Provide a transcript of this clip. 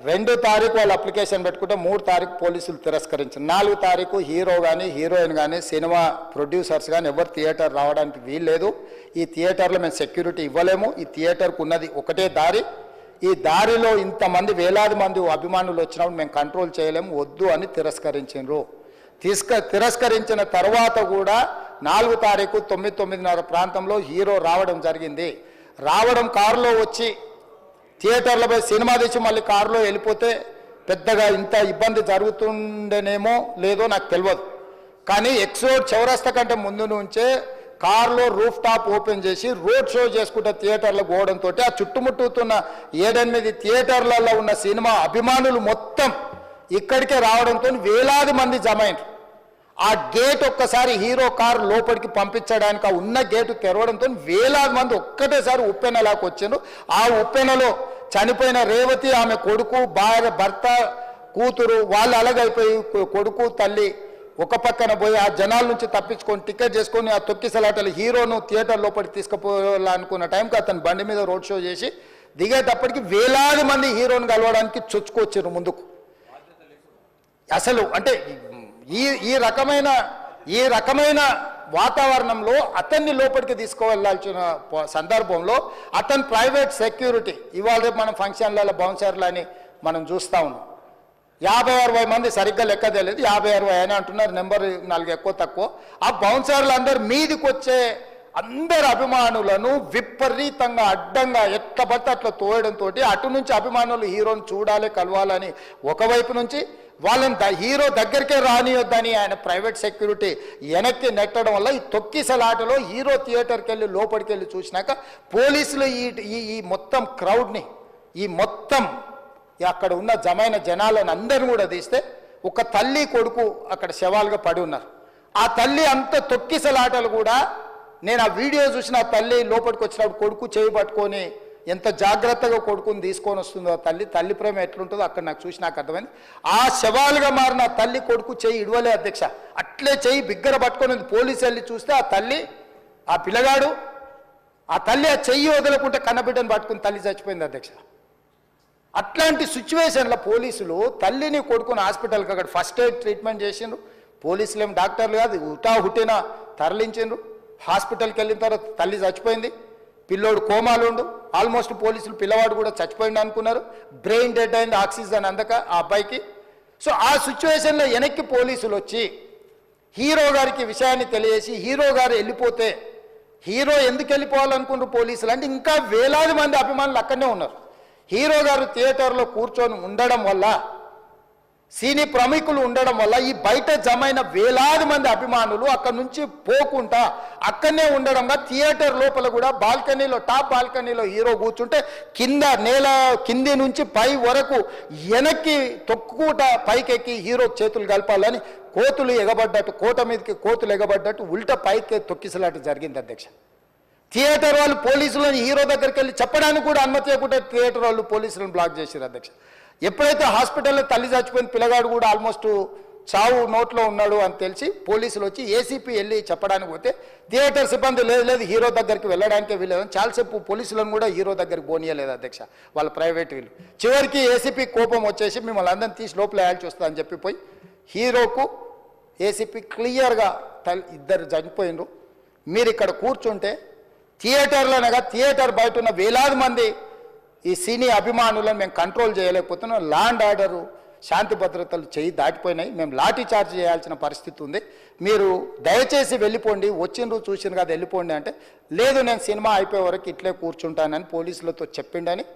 2 తారీఖు వాళ్ళు అప్లికేషన్ పెట్టుకుంటే 3 తారీఖు పోలీసులు తిరస్కరించారు. 4 తారీఖు హీరో కానీ హీరోయిన్ కానీ సినిమా ప్రొడ్యూసర్స్ కానీ ఎవరు థియేటర్ రావడానికి వీల్లేదు. ఈ థియేటర్లో మేము సెక్యూరిటీ ఇవ్వలేము. ఈ థియేటర్కు ఉన్నది ఒకటే దారి. ఈ దారిలో ఇంతమంది వేలాది మంది అభిమానులు వచ్చినప్పుడు మేము కంట్రోల్ చేయలేము, వద్దు అని తిరస్కరించారు. తిరస్కరించిన తర్వాత కూడా 4 తారీఖు 9:30 ప్రాంతంలో హీరో రావడం జరిగింది. రావడం కారులో వచ్చి థియేటర్లో పోయి సినిమా తెచ్చి మళ్ళీ కారులో వెళ్ళిపోతే పెద్దగా ఇంత ఇబ్బంది జరుగుతుండేనేమో లేదో నాకు తెలియదు. కానీ ఎక్స్రోడ్ చౌరస్తా కంటే ముందు నుంచే కారులో రూఫ్ టాప్ ఓపెన్ చేసి రోడ్ షో చేసుకుంటే థియేటర్లో పోవడంతో ఆ చుట్టుముట్టుతున్న 7-8 థియేటర్లలో ఉన్న సినిమా అభిమానులు మొత్తం ఇక్కడికే రావడంతో వేలాది మంది జమ అయ్యారు. ఆ గేట్ ఒక్కసారి హీరో కారు లోపలికి పంపించడానికి ఆ ఉన్న గేటు తెరవడంతో వేలాది మంది ఒక్కటేసారి ఉప్పెనలాకి వచ్చారు. ఆ ఉప్పెనలో చనిపోయిన రేవతి, ఆమె కొడుకు, భార్య, భర్త, కూతురు వాళ్ళు అలాగైపోయి కొడుకు తల్లి ఒక పక్కన పోయి ఆ జనాల నుంచి తప్పించుకొని టికెట్ చేసుకొని ఆ తొక్కిసలాటలు హీరోను థియేటర్ లోపలికి తీసుకుపోవాలనుకున్న టైంకి అతను బండి మీద రోడ్ షో చేసి దిగేటప్పటికి వేలాది మంది హీరోను కలవడానికి చొచ్చుకొచ్చారు ముందుకు. అసలు అంటే ఈ రకమైన వాతావరణంలో అతన్ని లోపలికి తీసుకువెళ్ళాల్సిన సందర్భంలో అతను ప్రైవేట్ సెక్యూరిటీ ఇవాళ రేపు మనం ఫంక్షన్లలో బౌన్సర్లు అని మనం చూస్తూ ఉన్నాం. 50-60 మంది సరిగ్గా లెక్క తెలియదు, 50-60 అయినా అంటున్నారు, నెంబర్ 4 ఎక్కువ తక్కువ. ఆ బౌన్సర్లు అందరు మీదికి వచ్చే అందరు అభిమానులను విపరీతంగా అడ్డంగా ఎట్లా పడితే అట్లా తోయడంతో అటు నుంచి అభిమానులు హీరోని చూడాలి, కలవాలని ఒకవైపు నుంచి వాళ్ళని హీరో దగ్గరికే రానియొద్దని ఆయన ప్రైవేట్ సెక్యూరిటీ వెనక్కి నెట్టడం వల్ల ఈ తొక్కిసలాటలో హీరో థియేటర్కి వెళ్ళి లోపలికి వెళ్ళి చూసినాక పోలీసులు ఈ మొత్తం క్రౌడ్ని ఈ మొత్తం అక్కడ ఉన్న జమైన జనాలను అందరిని కూడా తీస్తే ఒక తల్లి కొడుకు అక్కడ శవాలుగా పడి ఉన్నారు. ఆ తల్లి అంత తొక్కిసలాటలు కూడా నేను ఆ వీడియో చూసిన ఆ తల్లి లోపలికి వచ్చినప్పుడు కొడుకు చేయి పట్టుకొని ఎంత జాగ్రత్తగా కొడుకుని తీసుకొని వస్తుందో తల్లి ప్రేమ ఎట్లుంటుందో అక్కడ నాకు చూసి నాకు అర్థమైంది. ఆ శవాలుగా మారిన తల్లి కొడుకు చేయి ఇడవలే అధ్యక్ష, అట్లే చేయి బిగ్గర పట్టుకొని పోలీసు వెళ్ళి చూస్తే ఆ తల్లి ఆ పిల్లగాడు ఆ తల్లి ఆ చెయ్యి వదలకుంటే కన్నబిడ్డను పట్టుకుని తల్లి చచ్చిపోయింది అధ్యక్ష. అట్లాంటి సిచ్యువేషన్లో పోలీసులు తల్లిని కొడుకుని హాస్పిటల్కి అక్కడ ఫస్ట్ ఎయిడ్ ట్రీట్మెంట్ చేసిండ్రు. పోలీసులు ఏం డాక్టర్లు కాదు, హుటాహుటిన తరలించిండ్రు. హాస్పిటల్కి వెళ్ళిన తర్వాత తల్లి చచ్చిపోయింది, పిల్లోడు కోమాలు ఉండు. ఆల్మోస్ట్ పోలీసులు పిల్లవాడు కూడా చచ్చిపోయింది అనుకున్నారు. బ్రెయిన్ డెడ్ అయింది, ఆక్సిజన్ అందక ఆ అబ్బాయికి. సో ఆ సిచ్యువేషన్లో వెనక్కి పోలీసులు వచ్చి హీరో గారికి విషయాన్ని తెలియజేసి హీరో గారు వెళ్ళిపోతే హీరో ఎందుకు వెళ్ళిపోవాలనుకున్నారు పోలీసులు అంటే ఇంకా వేలాది మంది అభిమానులు అక్కడనే ఉన్నారు. హీరో గారు థియేటర్లో కూర్చొని ఉండడం వల్ల సినీ ప్రముఖులు ఉండడం వల్ల ఈ బయట జమైన వేలాది మంది అభిమానులు అక్కడ నుంచి పోకుండా అక్కడనే ఉండడంగా థియేటర్ లోపల కూడా బాల్కనీలో టాప్ బాల్కనీలో హీరో కూర్చుంటే కింద నేల కింది నుంచి పై వరకు వెనక్కి తొక్కుట పైకెక్కి హీరో చేతులు కలపాలని కోతులు ఎగబడ్డట్టు కోట మీదకి కోతులు ఎగబడ్డట్టు ఉల్టా పైకి తొక్కిసలాట జరిగింది అధ్యక్ష. థియేటర్ వాళ్ళు పోలీసులను హీరో దగ్గరికి వెళ్ళి చెప్పడానికి కూడా అనుమతి ఇవ్వకుండా థియేటర్ వాళ్ళు పోలీసులను బ్లాక్ చేశారు అధ్యక్ష. ఎప్పుడైతే హాస్పిటల్లో తల్లి చచ్చిపోయిన పిల్లగాడు కూడా ఆల్మోస్ట్ చావు నోట్లో ఉన్నాడు అని తెలిసి పోలీసులు వచ్చి ఏసీపీ వెళ్ళి చెప్పడానికి పోతే థియేటర్ సిబ్బంది లేదు హీరో దగ్గరికి వెళ్ళడానికే వీళ్ళేదని చాలాసేపు పోలీసులను కూడా హీరో దగ్గరికి పోనీయలేదు అధ్యక్ష వాళ్ళ ప్రైవేట్ వీళ్ళు. చివరికి ఏసీపీ కోపం వచ్చేసి మిమ్మల్ని అందరిని తీసి లోపల వేయాల్సి వస్తుందని చెప్పిపోయి హీరోకు ఏసీపీ క్లియర్గా ఇద్దరు చనిపోయినరు. మీరు ఇక్కడ కూర్చుంటే థియేటర్లోనగా థియేటర్ బయట ఉన్న వేలాది మంది ఈ సినీ అభిమానులను మేము కంట్రోల్ చేయలేకపోతున్నాం. ల్యాండ్ ఆర్డరు శాంతి భద్రతలు చేయి దాటిపోయినాయి, మేము లాఠీ చార్జ్ చేయాల్సిన పరిస్థితి ఉంది, మీరు దయచేసి వెళ్ళిపోండి, వచ్చిండ్రు చూసిండ్రు కదా వెళ్ళిపోండి అంటే లేదు నేను సినిమా అయిపోయే వరకు ఇట్లే కూర్చుంటానని పోలీసులతో చెప్పిండని